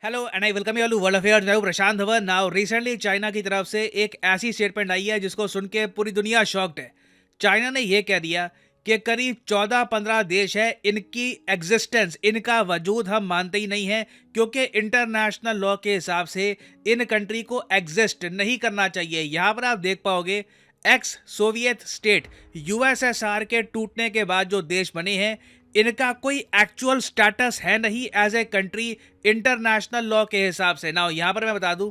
Hello and I welcome you all to world affairs. मैं हूं Prashant Dhawan. Now recently China की तरफ से एक ऐसी स्टेटमेंट आई है जिसको सुन के पूरी दुनिया शॉक्ड है। चाइना ने यह कह दिया कि करीब 14-15 देश है, इनकी एग्जिस्टेंस, इनका वजूद हम मानते ही नहीं है, क्योंकि इंटरनेशनल लॉ के हिसाब से इन कंट्री को एग्जिस्ट नहीं करना चाहिए। यहाँ पर आप देख पाओगे एक्स सोवियत स्टेट यूएसएसआर के टूटने के बाद जो देश बने हैं, इनका कोई एक्चुअल स्टेटस है नहीं as a country international law के हिसाब से। ना यहां पर मैं बता दूं,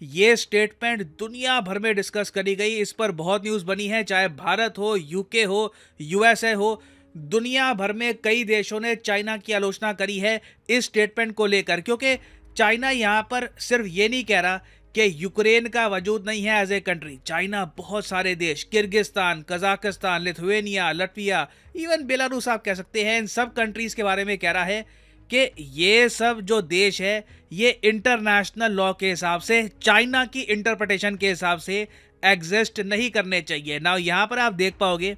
ये स्टेटमेंट दुनिया भर में डिस्कस करी गई, इस पर बहुत न्यूज़ बनी है, चाहे भारत हो, यूके हो, यूएसए हो। दुनिया भर में कई देशों ने चाइना की आलोचना करी है इस स्टेटमेंट को लेकर, क्योंकि चाइना यहां पर सिर्फ ये नहीं कह रहा कि यूक्रेन का वजूद नहीं है एज ए कंट्री। चाइना बहुत सारे देश, Kyrgyzstan, Kazakhstan, Lithuania, Latvia, even Belarus आप कह सकते हैं, इन सब कंट्रीज के बारे में कह रहा है कि ये सब जो देश है ये इंटरनेशनल लॉ के हिसाब से, चाइना की इंटरप्रिटेशन के हिसाब से एग्जिस्ट नहीं करने चाहिए। ना यहाँ पर आप देख पाओगे,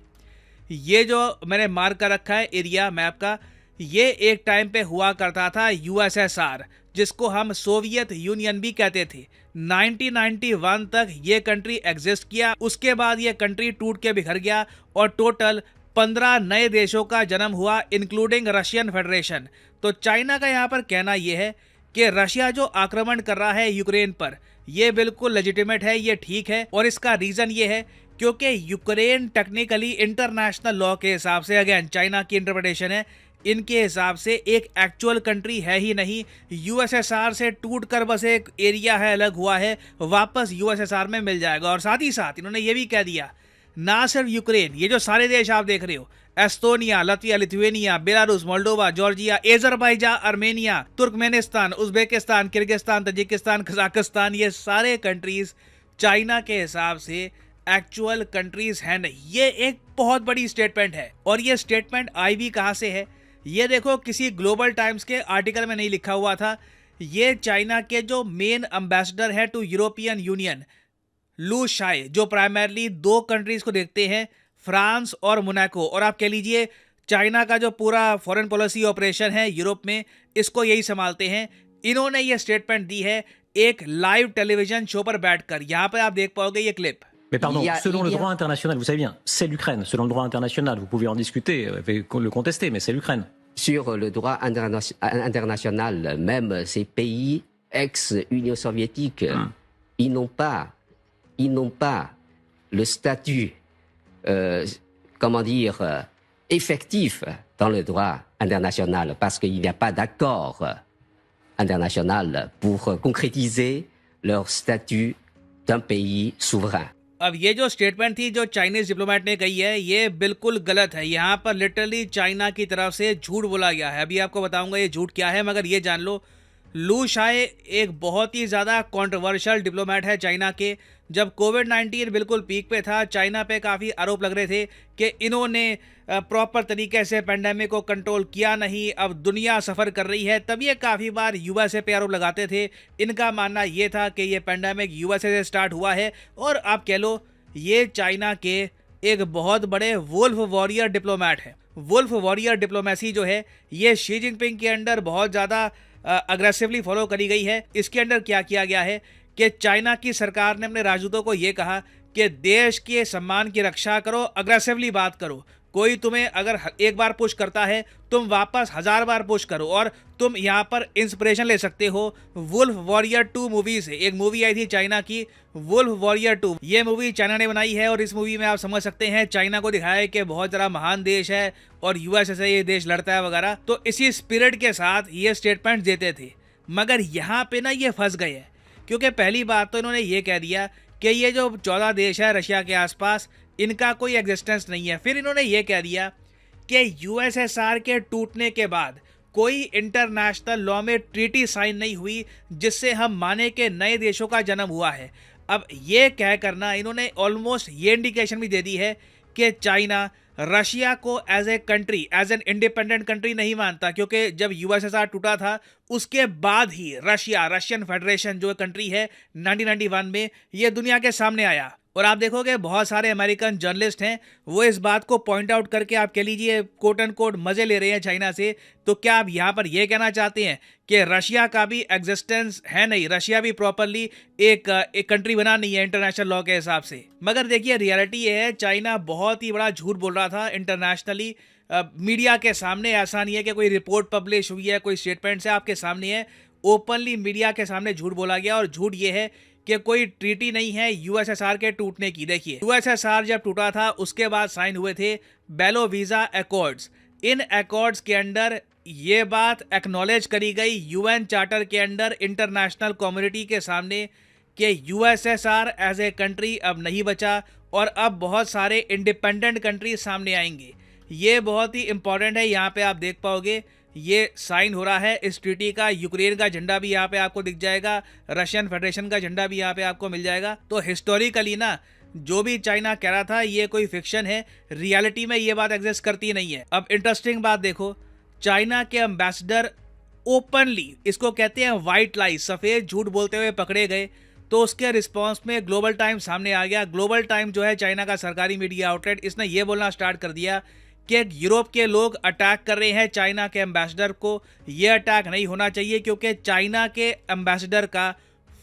ये जो मैंने मार्क कर रखा है एरिया मैप का, ये एक टाइम पे हुआ करता था यूएसएसआर, जिसको हम सोवियत यूनियन भी कहते थे। 1991 तक ये कंट्री एग्जिस्ट किया, उसके बाद ये कंट्री टूट के बिखर गया और टोटल 15 नए देशों का जन्म हुआ, इंक्लूडिंग रशियन फेडरेशन। तो चाइना का यहाँ पर कहना यह है कि रशिया जो आक्रमण कर रहा है यूक्रेन पर, यह बिल्कुल लेजिटिमेट है, ये ठीक है, और इसका रीजन ये है क्योंकि यूक्रेन टेक्निकली इंटरनेशनल लॉ के हिसाब से, अगेन चाइना की इंटरप्रिटेशन है, इनके हिसाब से एक एक्चुअल कंट्री है ही नहीं। यूएसएसआर से टूटकर बस एक एरिया है, अलग हुआ है, वापस यूएसएसआर में मिल जाएगा। और साथ ही साथ इन्होंने ये भी कह दिया, ना सिर्फ यूक्रेन, ये जो सारे देश आप देख रहे हो, Estonia, Latvia, Lithuania, Belarus, Moldova, Georgia, Azerbaijan, Armenia, Turkmenistan, Uzbekistan, Kyrgyzstan, Tajikistan, Kazakhstan, ये सारे कंट्रीज चाइना के हिसाब से एक्चुअल कंट्रीज हैं नहीं। ये एक बहुत बड़ी स्टेटमेंट है, और ये स्टेटमेंट आई भी कहां से है, ये देखो, किसी ग्लोबल टाइम्स के आर्टिकल में नहीं लिखा हुआ था। ये चाइना के जो मेन एम्बेसडर है टू यूरोपियन यूनियन, लू शाय, जो प्राइमरली दो कंट्रीज को देखते हैं, फ्रांस और मोनाको, और आप कह लीजिए चाइना का जो पूरा फॉरेन पॉलिसी ऑपरेशन है यूरोप में, इसको यही संभालते हैं। इन्होंने ये स्टेटमेंट दी है एक लाइव टेलीविजन शो पर बैठकर। यहां पर आप देख पाओगे ये clip. Mais pardon, selon le droit international, vous savez bien, c'est l'Ukraine. Selon le droit international, vous pouvez en discuter, le contester, mais c'est l'Ukraine. Sur le droit international, même ces pays ex-Union soviétique, ils n'ont pas le statut, comment dire, effectif dans le droit international, parce qu'il n'y a pas d'accord international pour concrétiser leur statut d'un pays souverain. अब ये जो statement थी जो Chinese diplomat ने कही है, ये बिल्कुल गलत है। यहाँ पर लिटरली चाइना की तरफ से झूठ बोला गया है। अभी आपको बताऊंगा ये झूठ क्या है, मगर ये जान लो, लू शाय एक बहुत ही ज़्यादा कंट्रोवर्शियल डिप्लोमेट है चाइना के। जब कोविड-19 बिल्कुल पीक पे था, चाइना पे काफ़ी आरोप लग रहे थे कि इन्होंने प्रॉपर तरीके से पेंडेमिक को कंट्रोल किया नहीं, अब दुनिया सफ़र कर रही है, तब ये काफ़ी बार यूएसए पे आरोप लगाते थे। इनका मानना ये था कि ये पेंडेमिक यूएसए से स्टार्ट हुआ है, और आप कह लो ये चाइना के एक बहुत बड़े वुल्फ वॉरियर डिप्लोमेट है। वुल्फ वॉरियर डिप्लोमेसी जो है, ये शी जिनपिंग के अंडर बहुत ज़्यादा अग्रेसिवली फॉलो करी गई है। इसके अंडर क्या किया गया है कि चाइना की सरकार ने अपने राजदूतों को यह कहा कि देश के सम्मान की रक्षा करो, अग्रेसिवली बात करो। कोई तुम्हें अगर एक बार पुश करता है, तुम वापस 1000 बार पुश करो। और तुम यहाँ पर इंस्पिरेशन ले सकते हो वुल्फ वॉरियर 2 मूवी से। एक मूवी आई थी चाइना की, वुल्फ वॉरियर 2। ये मूवी चाइना ने बनाई है, और इस मूवी में आप समझ सकते हैं चाइना को दिखाया है कि बहुत ज़्यादा महान देश है और यूएसए से ये देश लड़ता है वगैरह। तो इसी स्पिरिट के साथ ये स्टेटमेंट देते थे, मगर यहाँ पे ना ये फंस गए हैं, क्योंकि पहली बात तो इन्होंने ये कह दिया कि ये जो 14 देश है रशिया के आसपास, इनका कोई एग्जिस्टेंस नहीं है। फिर इन्होंने ये कह दिया कि यूएसएसआर के टूटने के बाद कोई इंटरनेशनल लॉ में ट्रीटी साइन नहीं हुई जिससे हम माने कि नए देशों का जन्म हुआ है। अब ये कह करना इन्होंने ऑलमोस्ट ये इंडिकेशन भी दे दी है कि चाइना रशिया को as a country, as an independent country नहीं मानता, क्योंकि जब यूएसएसआर टूटा था उसके बाद ही रशियन फेडरेशन जो कंट्री है 1991 में, ये दुनिया के सामने आया। और आप देखोगे बहुत सारे अमेरिकन जर्नलिस्ट हैं, वो इस बात को पॉइंट आउट करके आप कह लीजिए कोट एंड कोट मजे ले रहे हैं चाइना से। तो क्या आप यहाँ पर ये कहना चाहते हैं कि रशिया का भी एग्जिस्टेंस है नहीं, रशिया भी प्रॉपरली एक कंट्री बना नहीं है इंटरनेशनल लॉ के हिसाब से? मगर देखिए रियलिटी ये है, चाइना बहुत ही बड़ा झूठ बोल रहा था इंटरनेशनली मीडिया के सामने। ऐसा नहीं है कि कोई रिपोर्ट पब्लिश हुई है, कोई स्टेटमेंट है आपके सामने है, ओपनली मीडिया के सामने झूठ बोला गया। और झूठ ये है कि कोई ट्रीटी नहीं है यूएसएसआर के टूटने की। देखिए यूएसएसआर जब टूटा था उसके बाद साइन हुए थे बेलोवीजा एकॉर्ड्स। इन एकॉर्ड्स के अंडर ये बात एक्नॉलेज करी गई यूएन चार्टर के अंडर इंटरनेशनल कम्युनिटी के सामने कि यूएसएसआर एज ए कंट्री अब नहीं बचा और अब बहुत सारे इंडिपेंडेंट कंट्री सामने आएंगे। ये बहुत ही इंपॉर्टेंट है। यहाँ पे आप देख पाओगे ये साइन हो रहा है इस ट्रीटी का। यूक्रेन का झंडा भी यहाँ पे आपको दिख जाएगा, रशियन फेडरेशन का झंडा भी यहाँ पे आपको मिल जाएगा। तो हिस्टोरिकली ना जो भी चाइना कह रहा था ये कोई फिक्शन है, रियलिटी में ये बात एग्जिस्ट करती नहीं है। अब इंटरेस्टिंग बात देखो, चाइना के एम्बेसडर ओपनली, इसको कहते हैं व्हाइट लाई, सफेद झूठ बोलते हुए पकड़े गए। तो उसके रिस्पॉन्स में ग्लोबल टाइम सामने आ गया। ग्लोबल टाइम जो है चाइना का सरकारी मीडिया आउटलेट, इसने ये बोलना स्टार्ट कर दिया कि यूरोप के लोग अटैक कर रहे हैं चाइना के एम्बेसडर को। ये अटैक नहीं होना चाहिए क्योंकि चाइना के एम्बेसडर का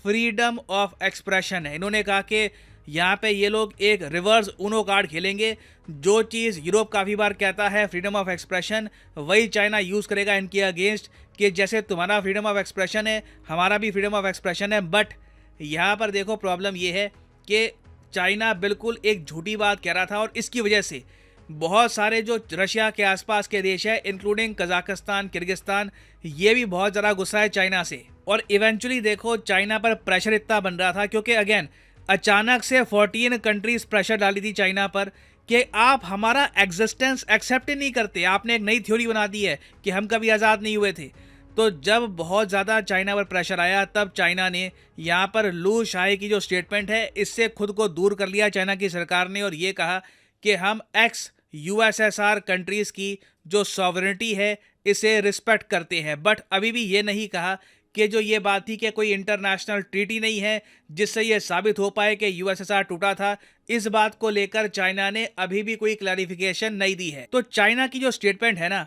फ्रीडम ऑफ एक्सप्रेशन है। इन्होंने कहा कि यहाँ पे ये लोग एक रिवर्स ऊनो कार्ड खेलेंगे। जो चीज़ यूरोप काफ़ी बार कहता है फ्रीडम ऑफ एक्सप्रेशन, वही चाइना यूज़ करेगा इनके अगेंस्ट कि जैसे तुम्हारा फ्रीडम ऑफ एक्सप्रेशन है हमारा भी फ्रीडम ऑफ एक्सप्रेशन है। बट यहाँ पर देखो प्रॉब्लम ये है कि चाइना बिल्कुल एक झूठी बात कह रहा था और इसकी वजह से बहुत सारे जो रशिया के आसपास के देश है इंक्लूडिंग कजाकिस्तान, किर्गिस्तान, ये भी बहुत ज़्यादा गुस्सा है चाइना से। और इवेंचुअली देखो चाइना पर प्रेशर इतना बन रहा था क्योंकि अगेन अचानक से 14 कंट्रीज प्रेशर डाली थी चाइना पर कि आप हमारा एग्जिस्टेंस एक्सेप्ट ही नहीं करते। आपने एक नई थ्योरी बना दी है कि हम कभी आज़ाद नहीं हुए थे। तो जब बहुत ज़्यादा चाइना पर प्रेशर आया तब चाइना ने यहाँ पर लू शाही की जो स्टेटमेंट है इससे खुद को दूर कर लिया चाइना की सरकार ने और ये कहा कि हम एक्स यूएसएसआर कंट्रीज़ की जो सॉवरेनिटी है इसे रिस्पेक्ट करते हैं। बट अभी भी ये नहीं कहा कि जो ये बात थी कि कोई इंटरनेशनल ट्रीटी नहीं है जिससे ये साबित हो पाए कि यूएसएसआर टूटा था। इस बात को लेकर चाइना ने अभी भी कोई क्लैरिफिकेशन नहीं दी है। तो चाइना की जो स्टेटमेंट है ना,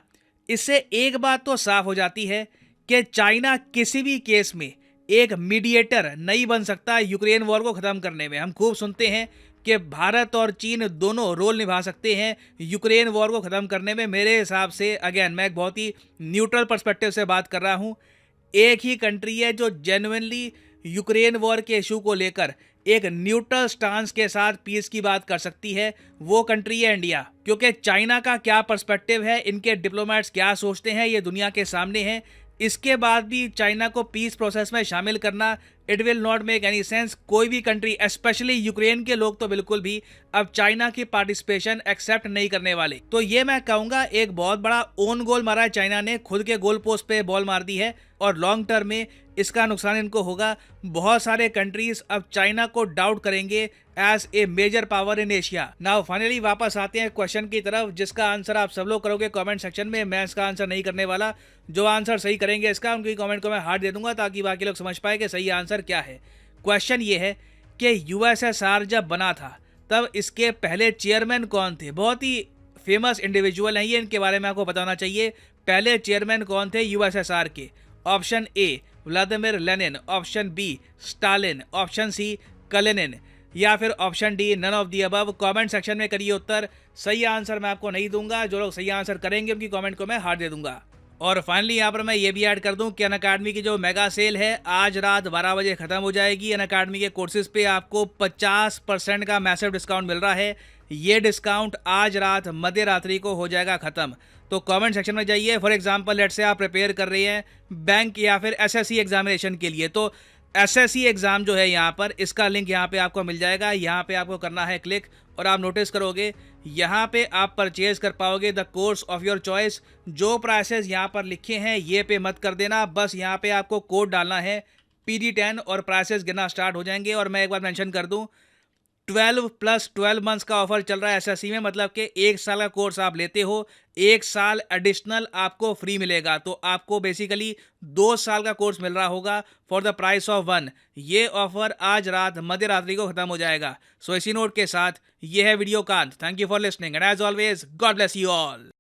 इससे एक बात तो साफ हो जाती है कि चाइना किसी भी केस में एक मीडिएटर नहीं बन सकता यूक्रेन वॉर को ख़त्म करने में। हम खूब सुनते हैं कि भारत और चीन दोनों रोल निभा सकते हैं यूक्रेन वॉर को ख़त्म करने में। मेरे हिसाब से अगेन मैं एक बहुत ही न्यूट्रल पर्सपेक्टिव से बात कर रहा हूँ। एक ही कंट्री है जो जेन्युइनली यूक्रेन वॉर के इशू को लेकर एक न्यूट्रल स्टांस के साथ पीस की बात कर सकती है, वो कंट्री है इंडिया। क्योंकि चाइना का क्या पर्सपेक्टिव है, इनके डिप्लोमेट्स क्या सोचते हैं, ये दुनिया के सामने है। इसके बाद भी चाइना को पीस प्रोसेस में शामिल करना it will not make any sense. कोई भी कंट्री स्पेशली यूक्रेन के लोग तो बिल्कुल भी अब चाइना की पार्टिसिपेशन एक्सेप्ट नहीं करने वाले। तो ये मैं कहूँगा एक बहुत बड़ा ओन गोल मारा है चाइना ने, खुद के गोल पोस्ट पे बॉल मार दी है और लॉन्ग टर्म में इसका नुकसान इनको होगा। बहुत सारे कंट्रीज अब चाइना को डाउट करेंगे as a major power in Asia. Now finally वापस आते हैं क्वेश्चन की तरफ जिसका आंसर आप सब लोग करोगे कमेंट सेक्शन में। मैं इसका आंसर नहीं करने वाला, जो आंसर सही करेंगे इसका उनकी कमेंट को मैं हार्ट दे दूंगा ताकि बाकी लोग समझ पाए कि सही आंसर क्या है। क्वेश्चन ये है कि यूएसएसआर जब बना था तब इसके पहले चेयरमैन कौन थे? बहुत ही फेमस इंडिविजुअल हैं ये, इनके बारे में आपको बताना चाहिए। पहले चेयरमैन कौन थे यूएसएसआर के? Option A Vladimir Lenin, option B Stalin, option C Kalinin, या फिर option D none of the above. Comment section में करिए उत्तर। सही आंसर मैं आपको नहीं दूंगा, जो लोग सही आंसर करेंगे उनकी कमेंट को मैं हार्ट दे दूंगा। और फाइनली यहाँ पर मैं ये भी ऐड कर दूं कि अनअकैडमी की जो मेगा सेल है आज रात 12 बजे खत्म हो जाएगी। अनअकैडमी के कोर्सेज पे आपको 50% का मैसिव डिस्काउंट मिल रहा है। ये डिस्काउंट आज रात मध्य रात्रि को हो जाएगा ख़त्म। तो कमेंट सेक्शन में जाइए। फॉर एग्जांपल लेट से आप प्रिपेयर कर रहे हैं बैंक या फिर एसएससी एग्जामिनेशन के लिए, तो एसएससी एग्ज़ाम जो है यहाँ पर, इसका लिंक यहाँ पे आपको मिल जाएगा। यहाँ पे आपको करना है क्लिक और आप नोटिस करोगे यहाँ पे आप परचेज कर पाओगे the course of your choice. जो प्राइसेस यहाँ पर लिखे हैं ये पे मत कर देना, बस यहाँ पे आपको कोड डालना है PD10 और प्राइसेस गिरना स्टार्ट हो जाएंगे। और मैं एक बार मेंशन कर दूँ, 12 प्लस 12 मंथ्स का ऑफर चल रहा है एसएससी में, मतलब कि 1 साल का कोर्स आप लेते हो, 1 साल एडिशनल आपको फ्री मिलेगा। तो आपको बेसिकली 2 साल का कोर्स मिल रहा होगा फॉर द प्राइस ऑफ 1। ये ऑफर आज रात मध्य रात्रि को खत्म हो जाएगा। सो इसी नोट के साथ ये है वीडियो कांत। Thank you for listening and as always God bless you all.